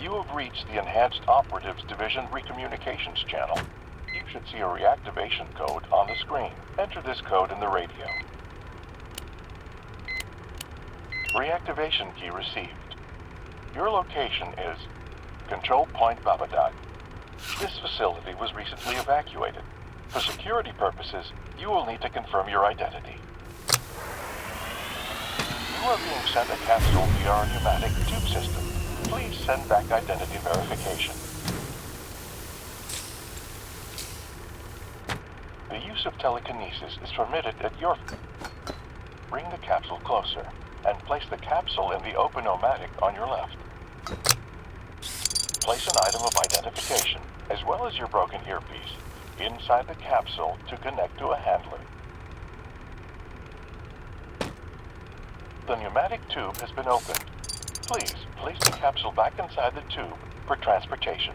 You have reached the Enhanced Operatives Division Recommunications channel. You should see a reactivation code on the screen. Enter this code in the radio. Reactivation key received. Your location is Control Point Babadag. This facility was recently evacuated. For security purposes, you will need to confirm your identity. You are being sent a capsule via our pneumatic tube system. Please send back identity verification. The use of telekinesis is permitted at your... Bring the capsule closer and place the capsule in the open pneumatic on your left. Place an item of identification, as well as your broken earpiece, inside the capsule to connect to a handler. The pneumatic tube has been opened. Please place the capsule back inside the tube for transportation.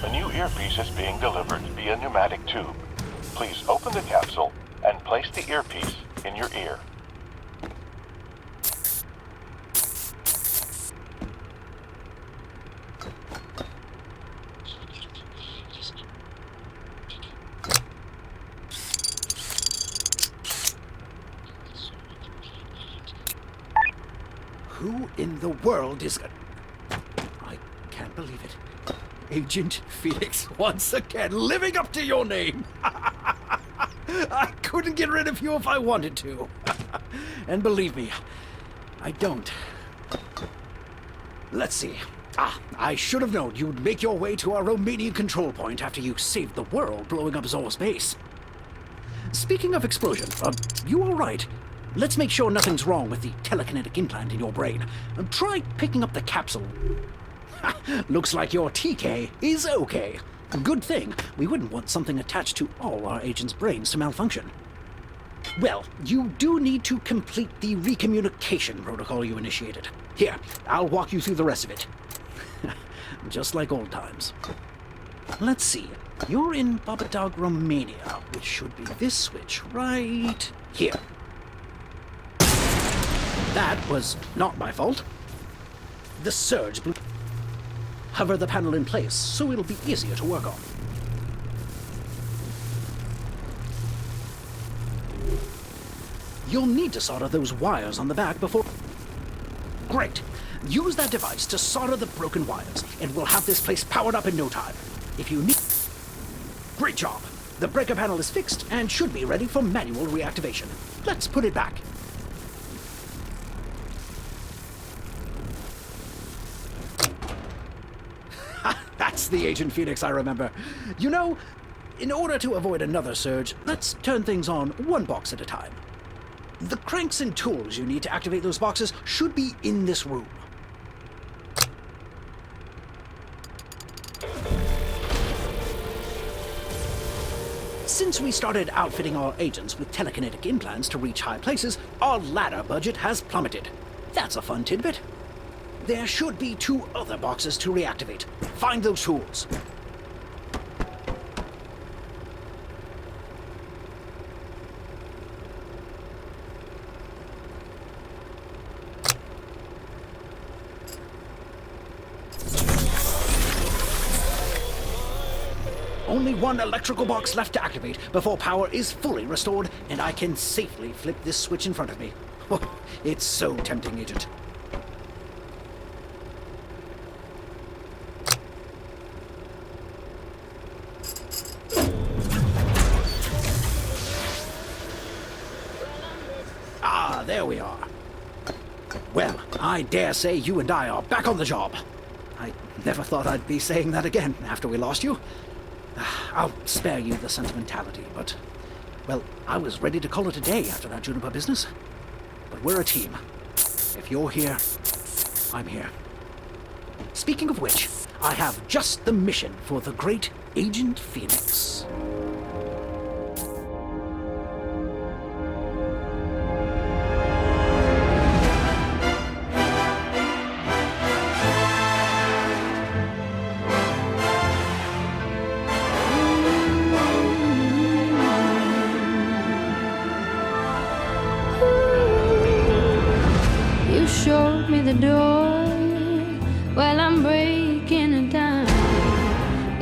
A new earpiece is being delivered via pneumatic tube. Please open the capsule and place the earpiece in your ear. Who in the world is... I can't believe it. Agent Felix, once again, living up to your name. I couldn't get rid of you if I wanted to. And believe me, I don't. Let's see. I should have known you'd make your way to our Romanian control point after you saved the world blowing up Zor's base. Speaking of explosion, you all right? Let's make sure nothing's wrong with the telekinetic implant in your brain. Try picking up the capsule. Looks like your TK is okay. Good thing. We wouldn't want something attached to all our agents' brains to malfunction. Well, you do need to complete the recommunication protocol you initiated. Here, I'll walk you through the rest of it. Just like old times. Let's see. You're in Babadag, Romania, which should be this switch right here. That was not my fault. The surge blew... Hover the panel in place so it'll be easier to work on. You'll need to solder those wires on the back before... Great! Use that device to solder the broken wires, and we'll have this place powered up in no time. If you need... Great job! The breaker panel is fixed and should be ready for manual reactivation. Let's put it back. That's the Agent Phoenix I remember. You know, in order to avoid another surge, let's turn things on one box at a time. The cranks and tools you need to activate those boxes should be in this room. Since we started outfitting our agents with telekinetic implants to reach high places, our ladder budget has plummeted. That's a fun tidbit. There should be 2 other boxes to reactivate. Find those tools. Only 1 electrical box left to activate before power is fully restored, and I can safely flip this switch in front of me. Oh, it's so tempting, Agent. There we are. Well, I dare say you and I are back on the job. I never thought I'd be saying that again after we lost you. I'll spare you the sentimentality, but, well, I was ready to call it a day after that Juniper business. But we're a team. If you're here, I'm here. Speaking of which, I have just the mission for the great Agent Phoenix. breaking it down.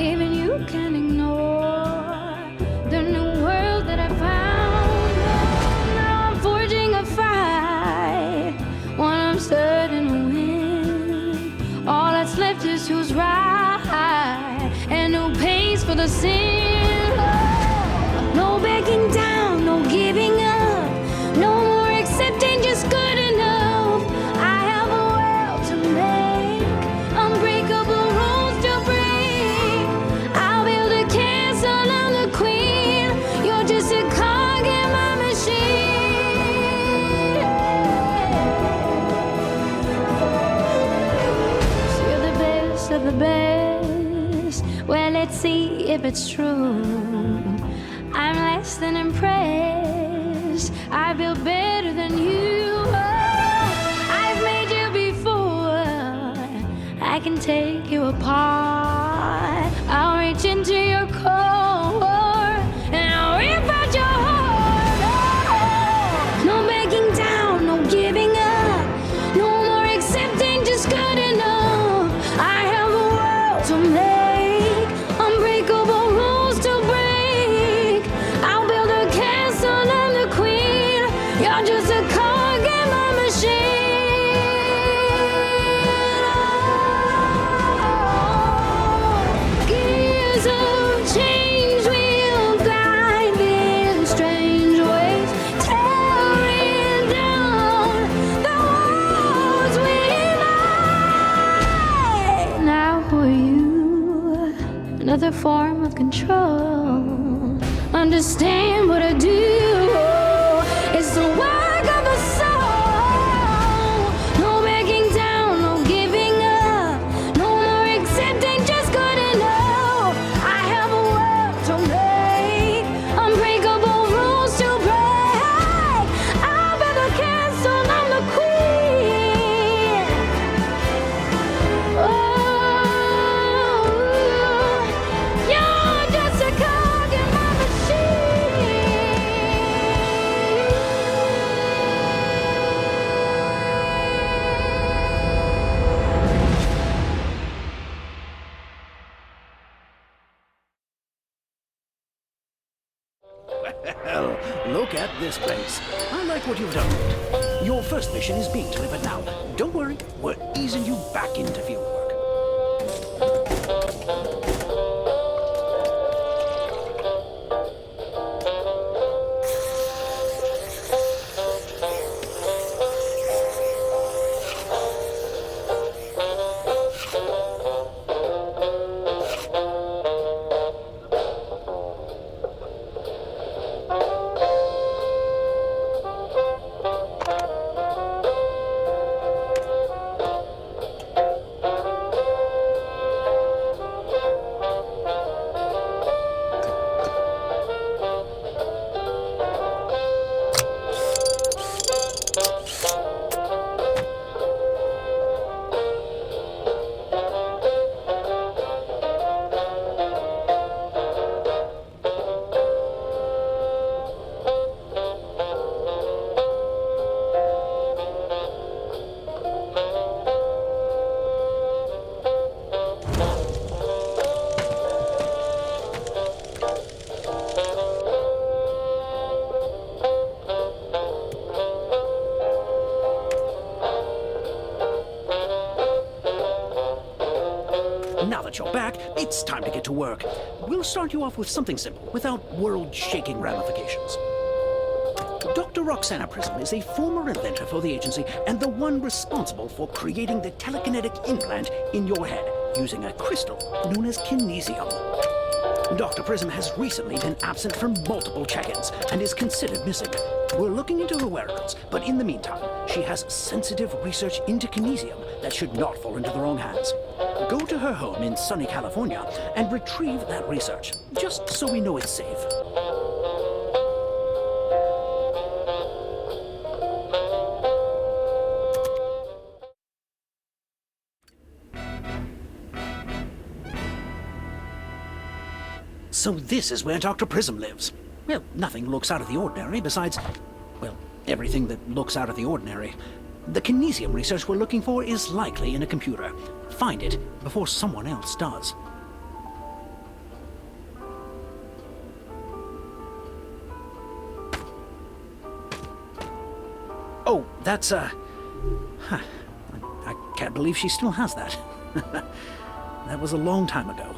Even you can ignore the new world that I found. Now I'm forging a fight, one I'm certain to win. All that's left is who's right, and who pays for the sin. No backing down, no giving up, no more accepting just good enough. I have a world to make, unbreakable rules to break. I'll build a castle, I'm the queen. You're just a cog in my machine. You're the best of the best. Well, let's see if it's true. I'm less than impressed. I built better than you. Oh, I've made you before. I can take you apart. I'll reach into your core and I'll rip out your heart. Oh, no backing down, no giving up, no more accepting just good enough. I have a world to make, unbreakable rules to break. I'll build a castle, I'm the queen. You're just a cog in my machine. Gears of change will glide in strange ways, tearing down the walls we made. Now who are you? Another form of control. Understand what I do. It's the work of the soul. No backing down, no giving up, no more accepting just good enough. I have a world to make, unbreakable rules to break. I'll build a castle, I'm the queen. Oh, you're just a cog in my Well, look at this place. I like what you've done. Your first mission is being delivered now. Don't worry, we're easing you back into field work. Now that you're back, it's time to get to work. We'll start you off with something simple, without world-shaking ramifications. Dr. Roxana Prism is a former inventor for the agency and the one responsible for creating the telekinetic implant in your head using a crystal known as kinesium. Dr. Prism has recently been absent from multiple check-ins and is considered missing. We're looking into her whereabouts, but in the meantime, she has sensitive research into kinesium that should not fall into the wrong hands. Go to her home in sunny California and retrieve that research, just so we know it's safe. So this is where Dr. Prism lives. Well, nothing looks out of the ordinary besides, well, everything that looks out of the ordinary. The kinesium research we're looking for is likely in a computer. Find it before someone else does. Oh, that's, huh. I can't believe she still has that. That was a long time ago.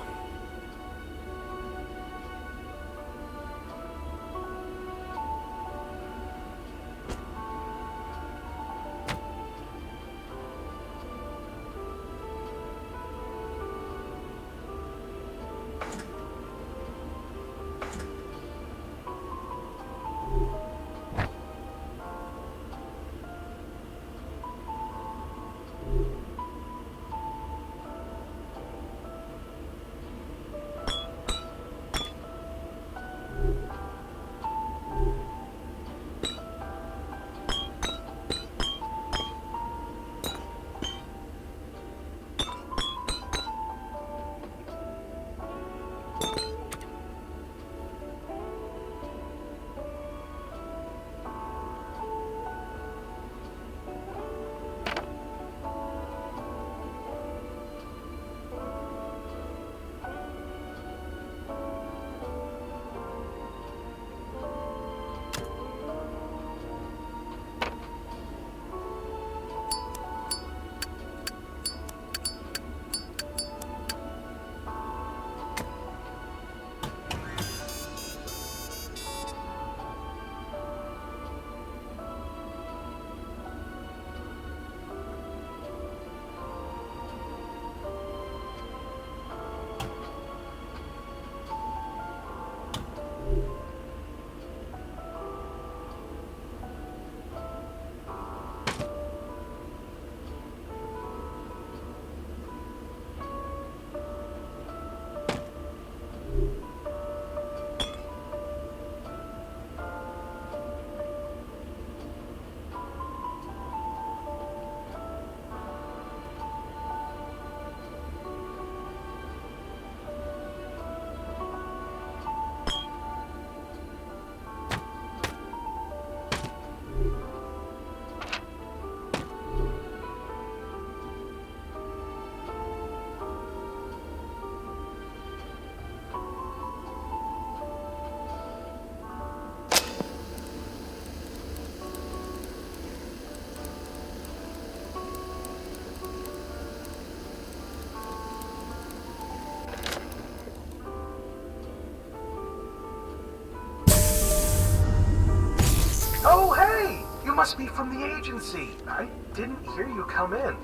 Oh, hey! You must be from the agency. I didn't hear you come in.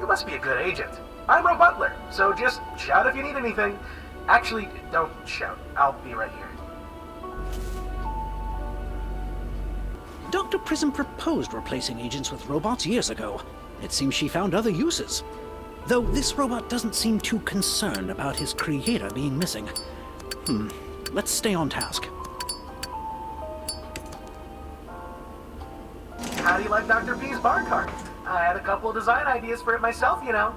You must be a good agent. I'm Ro Butler, so just shout if you need anything. Actually, don't shout. I'll be right here. Dr. Prism proposed replacing agents with robots years ago. It seems she found other uses. Though this robot doesn't seem too concerned about his creator being missing. Let's stay on task. How do you like Dr. P's bar cart? I had a couple of design ideas for it myself, you know.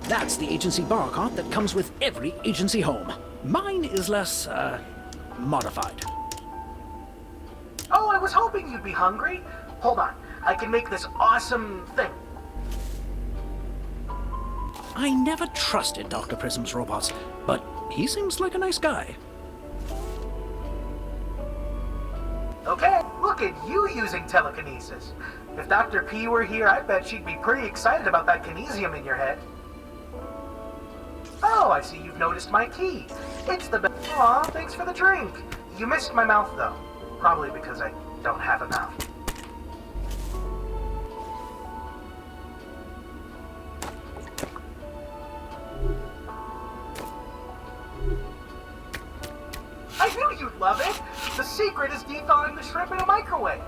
That's the agency bar cart that comes with every agency home. Mine is less, modified. Oh, I was hoping you'd be hungry. Hold on, I can make this awesome thing. I never trusted Dr. Prism's robots, but he seems like a nice guy. Okay, look at you using telekinesis. If Dr. P were here, I bet she'd be pretty excited about that kinesium in your head. Oh, I see you've noticed my key. It's the best. Aw, thanks for the drink. You missed my mouth, though. Probably because I don't have a mouth. I knew you'd love it! The secret is de-thawing the shrimp in a microwave.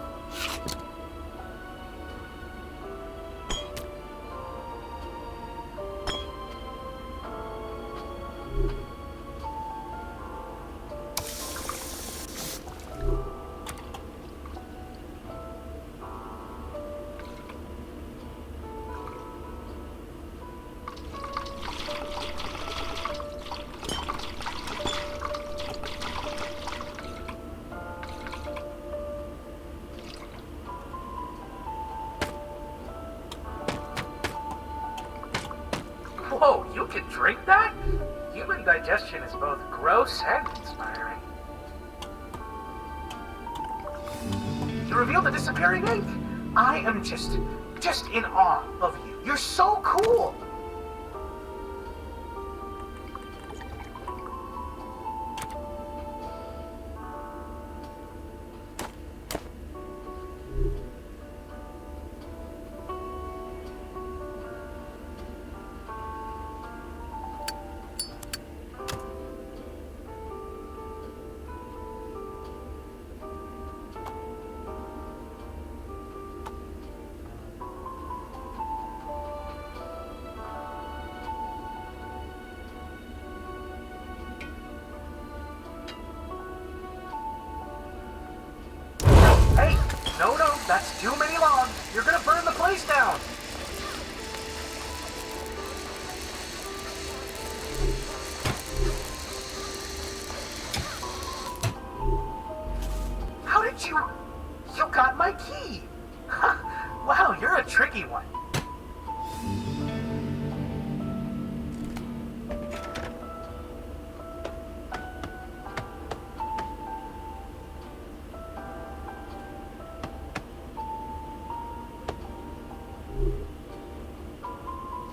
drink that? Human digestion is both gross and inspiring. You revealed the disappearing ink. I am just in awe of you. You're so cool. Hey, no, that's too many logs. You're gonna burn the place down. How did you got my key? Wow, you're a tricky one.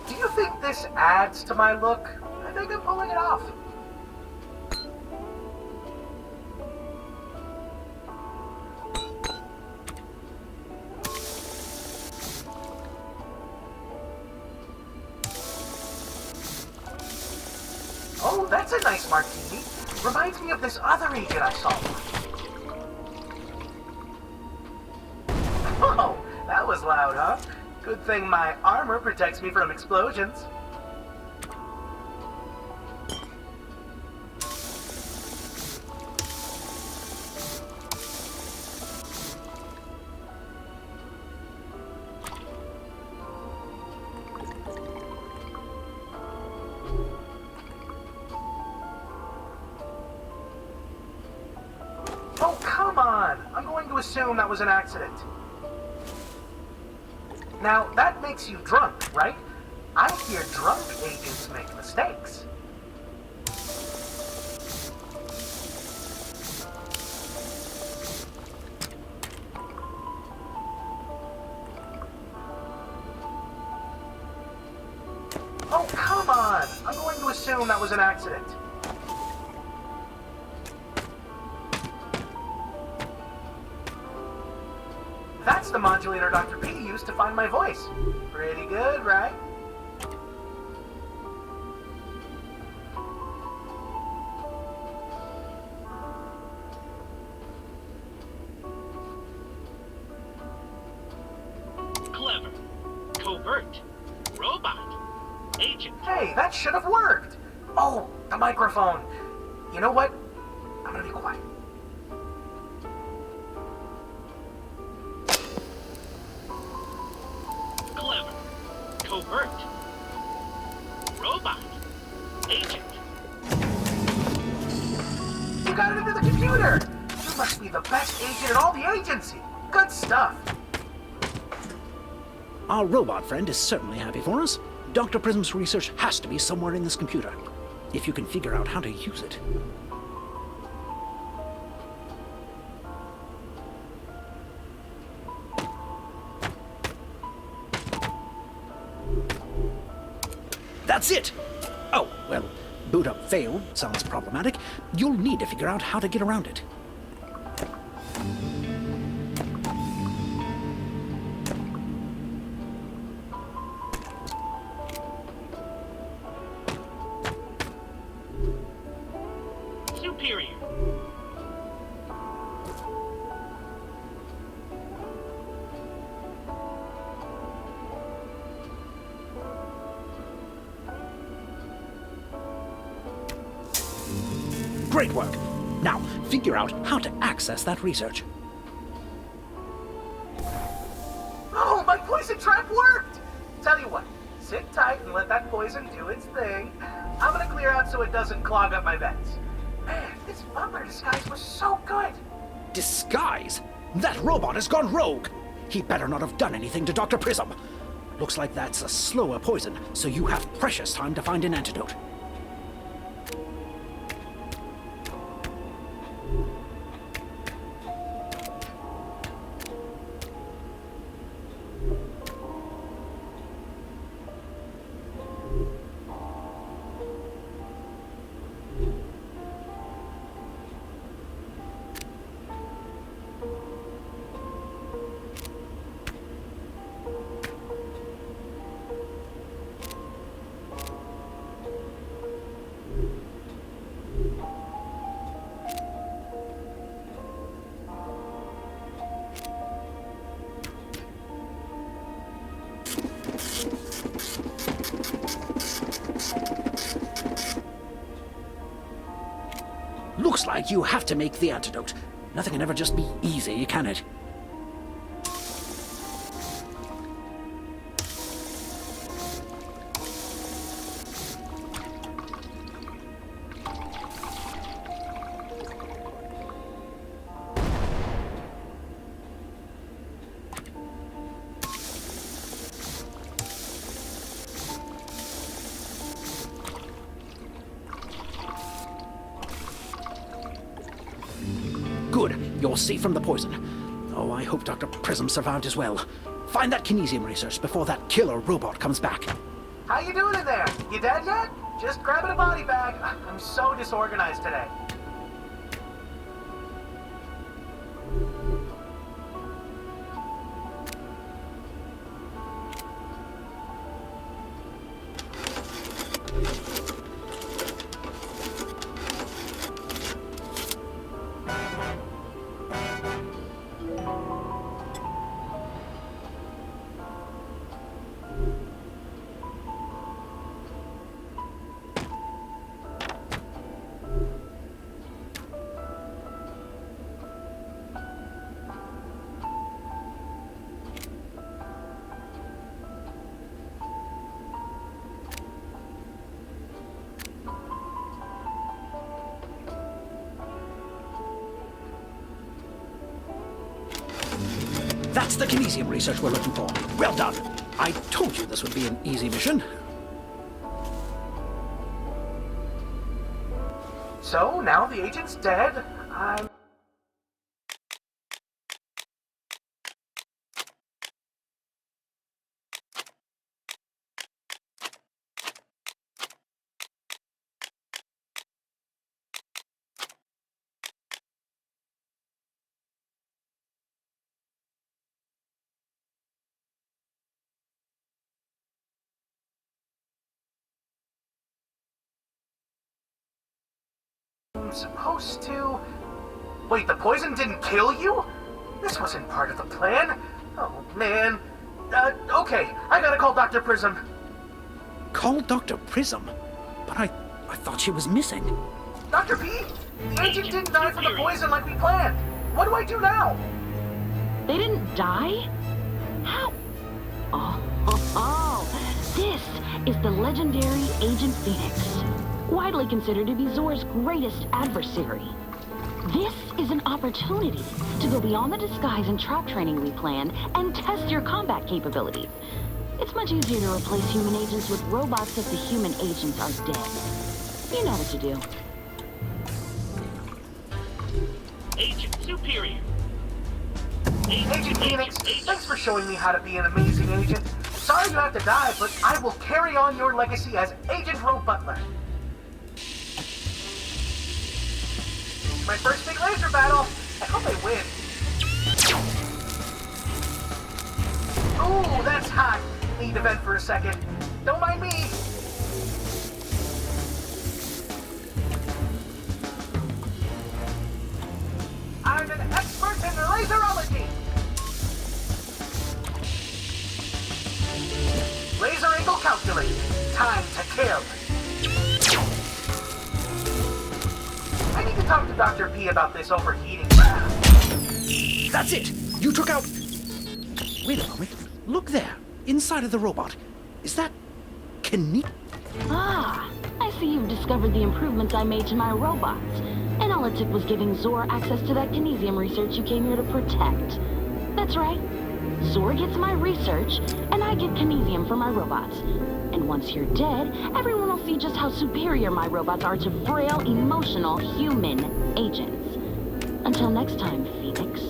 Do you think this adds to my look? I think I'm pulling it off. Oh, that's a nice martini. Reminds me of this other agent I saw. Oh, that was loud, huh? Good thing my armor protects me from explosions. Oh, come on! I'm going to assume that was an accident. Now, that makes you drunk, right? I hear drunk agents make mistakes. Oh, come on! I'm going to assume that was an accident. That's the modulator Dr. P used to find my voice. Pretty good, right? Clever. Covert. Robot. Agent. Hey, that should have worked. Oh, the microphone. You know what? I'm gonna be quiet. Clever. Covert. Robot. Agent. You got it into the computer! You must be the best agent in all the agency. Good stuff. Our robot friend is certainly happy for us. Dr. Prism's research has to be somewhere in this computer, if you can figure out how to use it. That's it! Oh, well, boot up failed sounds problematic. You'll need to figure out how to get around it. Superior. Great work! Now, figure out how to access that research. Oh, my poison trap worked! Tell you what, sit tight and let that poison do its thing. I'm gonna clear out so it doesn't clog up my vents. Man, this butler disguise was so good. Disguise? That robot has gone rogue! He better not have done anything to Dr. Prism. Looks like that's a slower poison, so you have precious time to find an antidote. Looks like you have to make the antidote. Nothing can ever just be easy, can it? Good. You're safe from the poison. Oh, I hope Dr. Prism survived as well. Find that kinesium research before that killer robot comes back. How you doing in there? You dead yet? Just grabbing a body bag. I'm so disorganized today. That's the kinesium research we're looking for. Well done. I told you this would be an easy mission. So, now the agent's dead. I'm... supposed to... Wait, the poison didn't kill you? This wasn't part of the plan. Oh, man. Okay, I gotta call Dr. Prism. Call Dr. Prism? But I thought she was missing. Dr. P, the agent didn't die from the poison like we planned. What do I do now? They didn't die? How? Oh, this is the legendary Agent Phoenix, widely considered to be Zor's greatest adversary. This is an opportunity to go beyond the disguise and trap training we planned and test your combat capabilities. It's much easier to replace human agents with robots if the human agents are dead. You know what to do. Agent Superior. Agent Phoenix, thanks for showing me how to be an amazing agent. Sorry you have to die, but I will carry on your legacy as Agent Ro Butler. My first big laser battle. I hope I win. Ooh, that's hot. Need to vent for a second. Don't mind me. I'm an expert in laserology. Laser angle calculated. Time to kill. I need to talk to Dr. P about this overheating. That's it! You took out... Wait a moment. Look there, inside of the robot. Is that... Ah, I see you've discovered the improvements I made to my robots. And all it took was giving Zor access to that kinesium research you came here to protect. That's right. Zor gets my research, and I get kinesium for my robots. And once you're dead, everyone will see just how superior my robots are to frail, emotional, human agents. Until next time, Phoenix.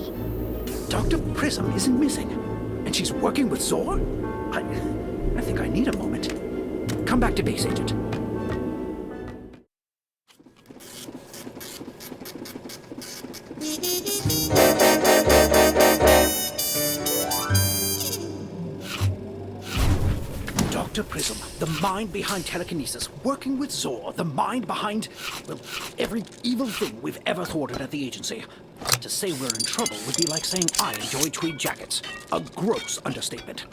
Dr. Prism isn't missing, and she's working with Zor? I think I need a moment. Come back to base, Agent. Dr. Prism, the mind behind telekinesis, working with Zor, the mind behind, well, every evil thing we've ever thwarted at the agency. To say we're in trouble would be like saying I enjoy tweed jackets. A gross understatement.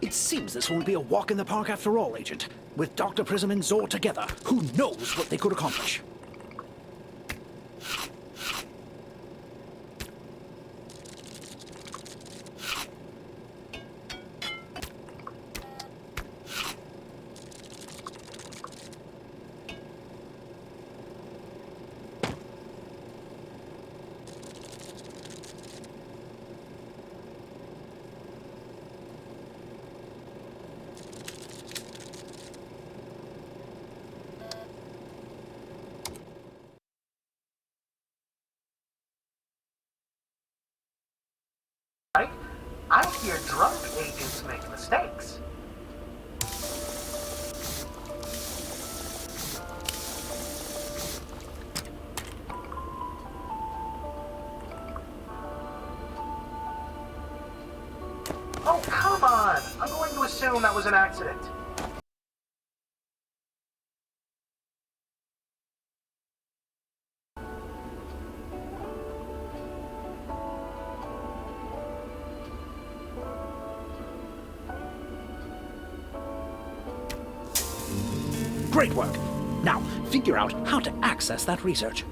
It seems this won't be a walk in the park after all, Agent. With Dr. Prism and Zor together, who knows what they could accomplish? I hear drunk agents make mistakes. Oh, come on! I'm going to assume that was an accident. Great work! Now, figure out how to access that research.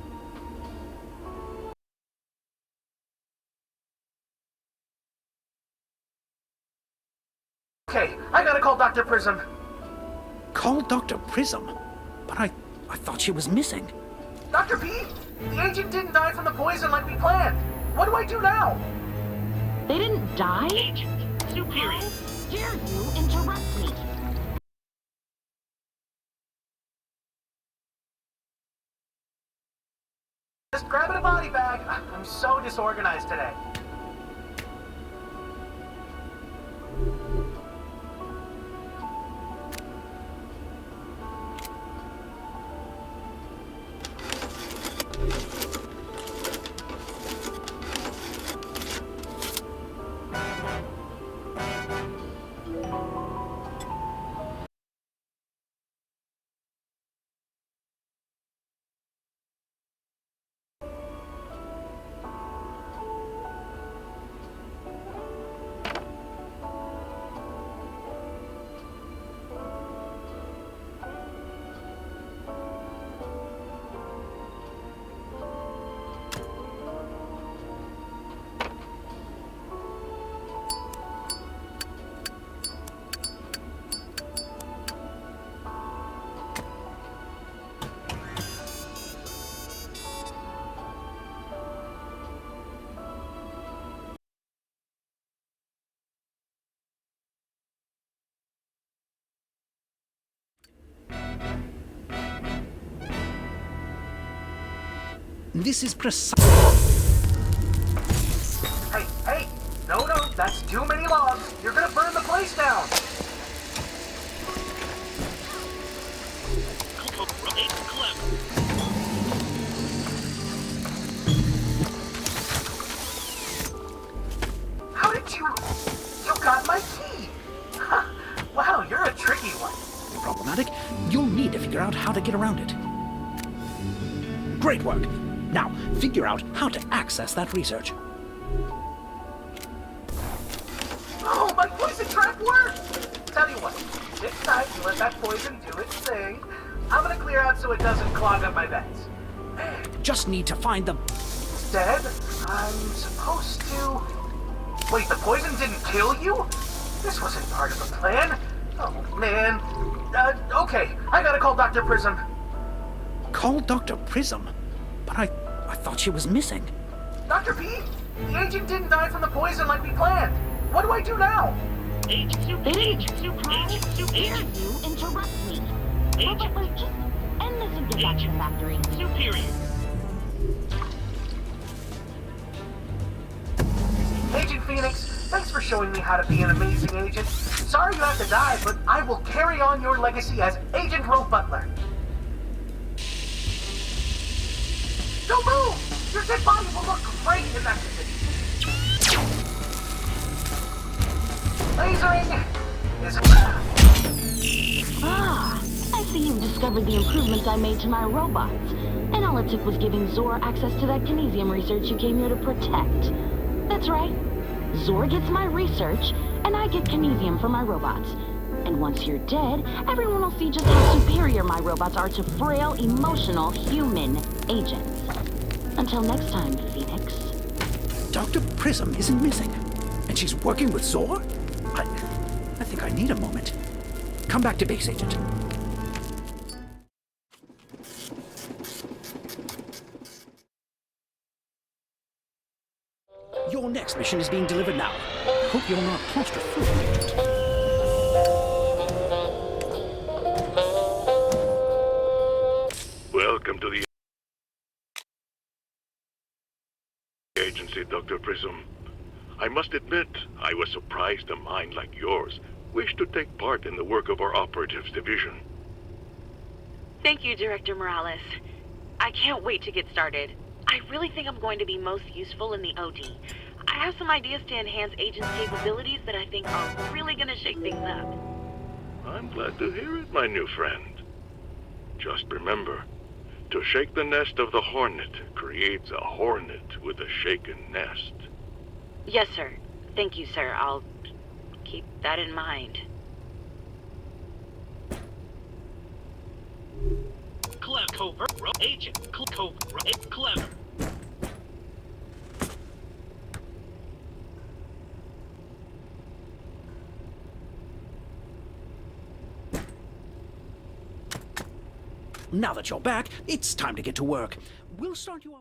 Okay, I gotta call Dr. Prism. Call Dr. Prism? But I thought she was missing. Dr. P, the agent didn't die from the poison like we planned. What do I do now? They didn't die? Agent Superior. How dare you interrupt me? Just grabbing a body bag. I'm so disorganized today. This is precise. Hey, no, that's too many logs. You're gonna burn the place down. Right, clever. How did you got my key? Wow, you're a tricky one. Problematic. You'll need to figure out how to get around it. Great work. Now, figure out how to access that research. Oh, my poison trap worked! Tell you what, sit tight and let that poison do its thing. I'm gonna clear out so it doesn't clog up my vents. Just need to find the... Instead, I'm supposed to... Wait, the poison didn't kill you? This wasn't part of the plan. Oh, man. Okay, I gotta call Dr. Prism. Call Dr. Prism? But I thought she was missing. Dr. P, the agent didn't die from the poison like we planned. What do I do now? Agent Super. Agent Super. Agent Super. Dare Agent you interrupt me? Well, Butler, just end this and get back to the factory. Superior. Agent Phoenix, thanks for showing me how to be an amazing agent. Sorry you have to die, but I will carry on your legacy as Agent Ro Butler. Don't move! Your dead body will look great in that condition. Lasering is... Ah, I see you've discovered the improvements I made to my robots. And all it took was giving Zor access to that kinesium research you came here to protect. That's right. Zor gets my research, and I get kinesium for my robots. And once you're dead, everyone will see just how superior my robots are to frail, emotional, human agents. Until next time, Phoenix. Dr. Prism isn't missing. And she's working with Zor? I think I need a moment. Come back to base, Agent. Your next mission is being delivered now. Hope you're not claustrophobic, Agent. Welcome to the agency, Dr. Prism. I must admit, I was surprised a mind like yours wished to take part in the work of our operatives division. Thank you, Director Morales. I can't wait to get started. I really think I'm going to be most useful in the OD. I have some ideas to enhance agents' capabilities that I think are really going to shake things up. I'm glad to hear it, my new friend. Just remember, to shake the nest of the hornet creates a hornet with a shaken nest. Yes, sir. Thank you, sir. I'll keep that in mind. Clever. Covert. Agent. Covert. Clever. Now that you're back, it's time to get to work. We'll start you off.